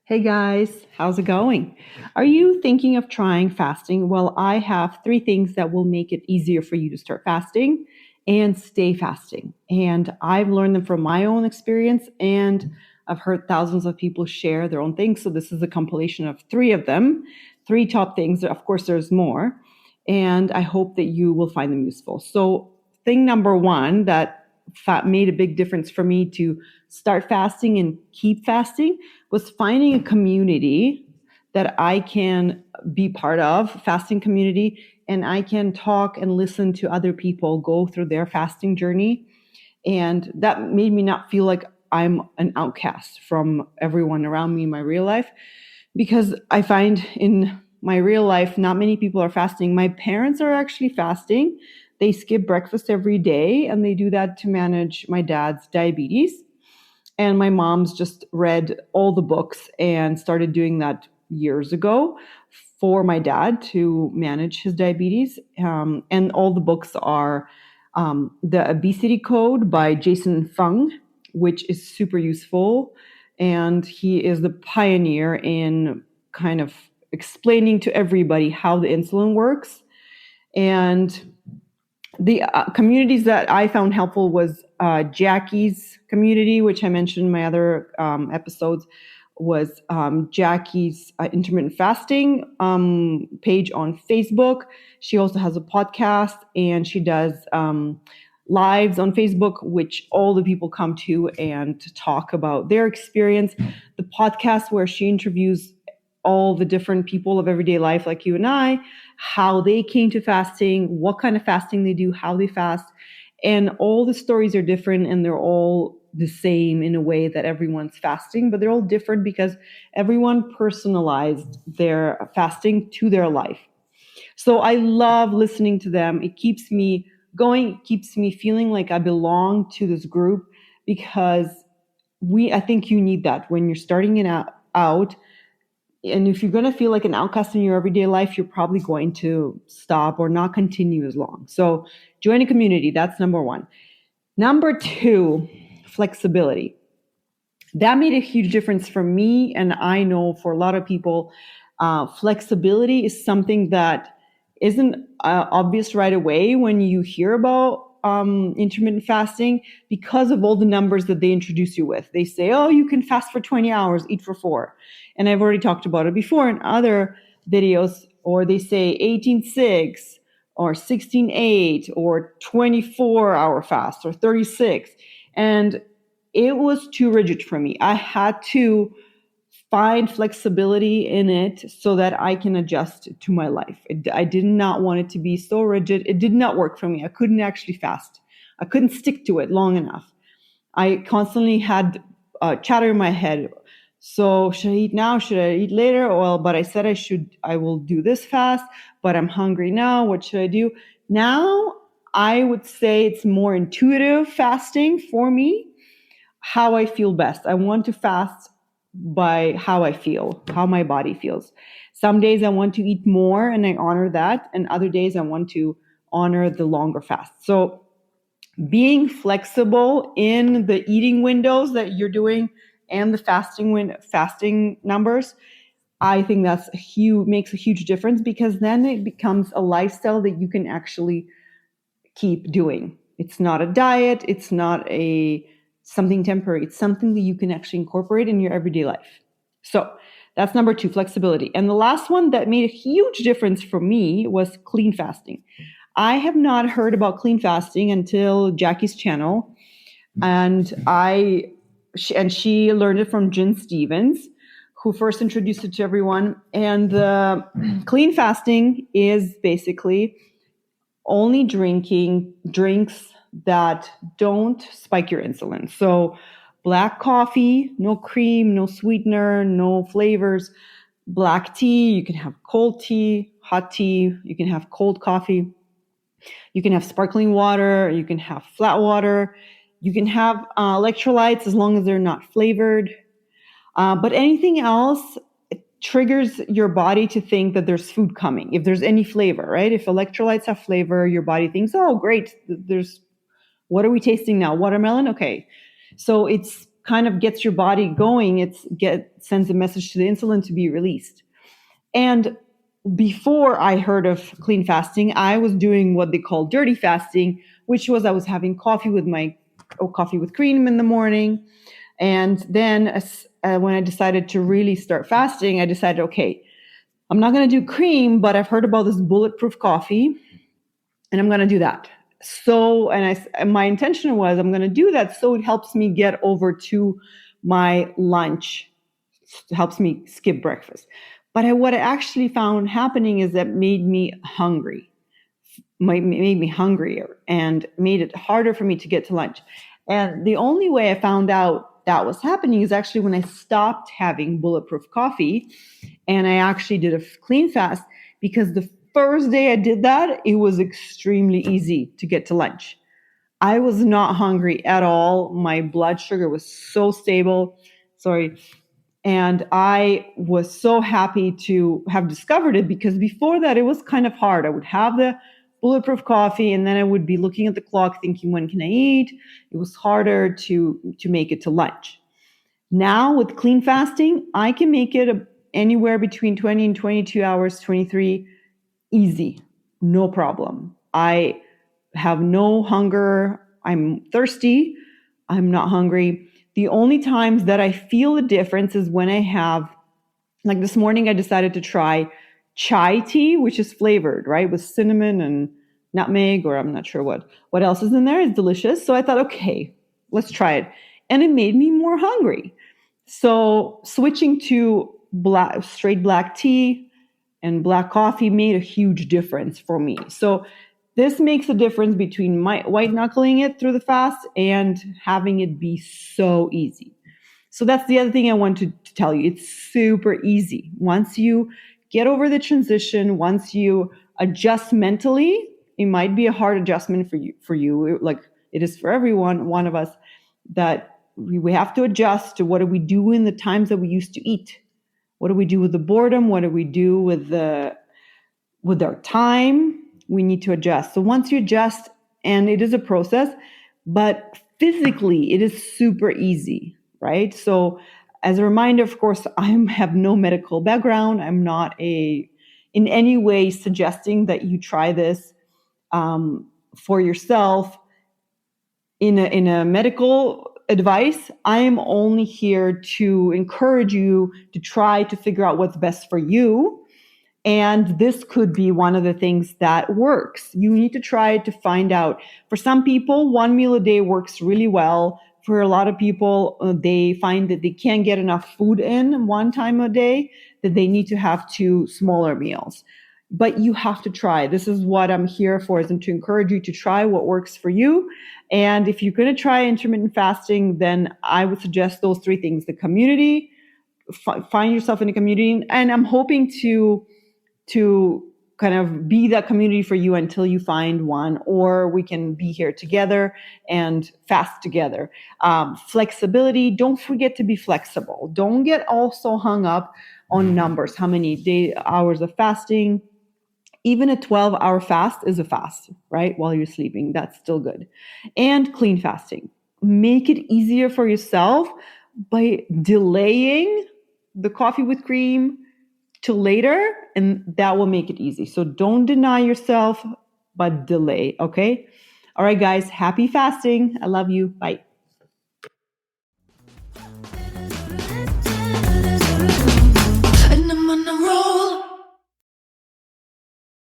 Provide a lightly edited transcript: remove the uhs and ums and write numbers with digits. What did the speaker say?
Hey guys, how's it going? Are you thinking of trying fasting? Well, I have three things that will make it easier for you to start fasting and stay fasting. And I've learned them from my own experience, and I've heard thousands of people share their own things. So this is a compilation of three of them, three top things. Of course, there's more. And I hope that you will find them useful. So, thing number one that made a big difference for me to start fasting and keep fasting was finding a community that I can be part of, fasting community, and I can talk and listen to other people go through their fasting journey. And that made me not feel like I'm an outcast from everyone around me in my real life, because I find in my real life, not many people are fasting. My parents are actually fasting. They skip breakfast every day, and they do that to manage my dad's diabetes. And my mom's just read all the books and started doing that years ago for my dad to manage his diabetes. And all the books are The Obesity Code by Jason Fung, which is super useful. And he is the pioneer in kind of explaining to everybody how the insulin works. And the communities that I found helpful was Jackie's community, which I mentioned in my other episodes, was Jackie's intermittent fasting page on Facebook. She also has a podcast, and she does lives on Facebook, which all the people come to and to talk about their experience. The podcast where she interviews all the different people of everyday life like you and I, how they came to fasting, what kind of fasting they do, how they fast. And all the stories are different, and they're all the same in a way that everyone's fasting, but they're all different because everyone personalized their fasting to their life. So I love listening to them. It keeps me going, it keeps me feeling like I belong to this group, because I think you need that when you're starting it out. And if you're going to feel like an outcast in your everyday life, you're probably going to stop or not continue as long. So join a community. That's number one. Number two, flexibility. That made a huge difference for me. And I know for a lot of people, flexibility is something that isn't obvious right away when you hear about intermittent fasting, because of all the numbers that they introduce you with. They say, oh, you can fast for 20 hours, eat for 4. And I've already talked about it before in other videos. Or they say 18-6 or 16-8 or 24-hour fast or 36. And it was too rigid for me. I had to find flexibility in it so that I can adjust to my life. I did not want it to be so rigid. It did not work for me. I couldn't actually fast. I couldn't stick to it long enough. I constantly had chatter in my head. So should I eat now? Should I eat later? Well, but I said I will do this fast, but I'm hungry now. What should I do? Now I would say it's more intuitive fasting for me, how I feel best. I want to fast by how I feel, how my body feels. Some days I want to eat more and I honor that. And other days I want to honor the longer fast. So being flexible in the eating windows that you're doing and the fasting numbers, I think that's makes a huge difference, because then it becomes a lifestyle that you can actually keep doing. It's not a diet. It's not something temporary. It's something that you can actually incorporate in your everyday life. So that's number two, flexibility. And the last one that made a huge difference for me was clean fasting. I have not heard about clean fasting until Jackie's channel. And she learned it from Jen Stevens, who first introduced it to everyone. And clean fasting is basically only drinking drinks that don't spike your insulin. So black coffee, no cream, no sweetener, no flavors. Black tea, you can have cold tea, hot tea, you can have cold coffee. You can have sparkling water, you can have flat water, you can have electrolytes as long as they're not flavored. But anything else triggers your body to think that there's food coming. If there's any flavor, right? If electrolytes have flavor, your body thinks, oh, great, what are we tasting now? Watermelon? Okay. So it's kind of gets your body going. Sends a message to the insulin to be released. And before I heard of clean fasting, I was doing what they call dirty fasting, which was I was having coffee with cream in the morning. And then when I decided to really start fasting, I decided, okay, I'm not going to do cream, but I've heard about this bulletproof coffee, and I'm going to do that. So, and my intention was I'm going to do that so it helps me get over to my lunch. It helps me skip breakfast. But what I actually found happening is that made me hungry, made me hungrier, and made it harder for me to get to lunch. And the only way I found out that was happening is actually when I stopped having bulletproof coffee and I actually did a clean fast, because the first day I did that, it was extremely easy to get to lunch. I was not hungry at all. My blood sugar was so stable. And I was so happy to have discovered it, because before that, it was kind of hard. I would have the bulletproof coffee and then I would be looking at the clock thinking, when can I eat? It was harder to make it to lunch. Now with clean fasting, I can make it anywhere between 20 and 22 hours, 23, easy, no problem. I have no hunger. I'm thirsty. I'm not hungry. The only times that I feel a difference is when I have, like this morning, I decided to try chai tea, which is flavored, right, with cinnamon and nutmeg, or I'm not sure what else is in there. It's delicious. So I thought, okay, let's try it. And it made me more hungry. So switching to straight black tea and black coffee made a huge difference for me. So this makes a difference between white knuckling it through the fast and having it be so easy. So that's the other thing I want to tell you. It's super easy. Once you get over the transition, once you adjust mentally, it might be a hard adjustment for you, like it is for everyone, one of us, that we have to adjust to what do we do in the times that we used to eat. What do we do with the boredom? What do we do with our time? We need to adjust. So once you adjust, and it is a process, but physically it is super easy, right? So as a reminder, of course, I have no medical background. I'm not in any way suggesting that you try this for yourself in a medical advice. I am only here to encourage you to try to figure out what's best for you. And this could be one of the things that works. You need to try to find out. For some people, one meal a day works really well. For a lot of people, they find that they can't get enough food in one time a day, that they need to have 2 smaller meals. But you have to try. This is what I'm here for, is to encourage you to try what works for you. And if you're going to try intermittent fasting, then I would suggest those 3 things: the community, find yourself in a community. And I'm hoping to kind of be that community for you until you find one, or we can be here together and fast together. Flexibility, don't forget to be flexible. Don't get also hung up on numbers, how many hours of fasting. Even a 12-hour fast is a fast, right? While you're sleeping, that's still good. And clean fasting. Make it easier for yourself by delaying the coffee with cream to later, and that will make it easy. So don't deny yourself, but delay, okay? All right, guys, happy fasting. I love you. Bye.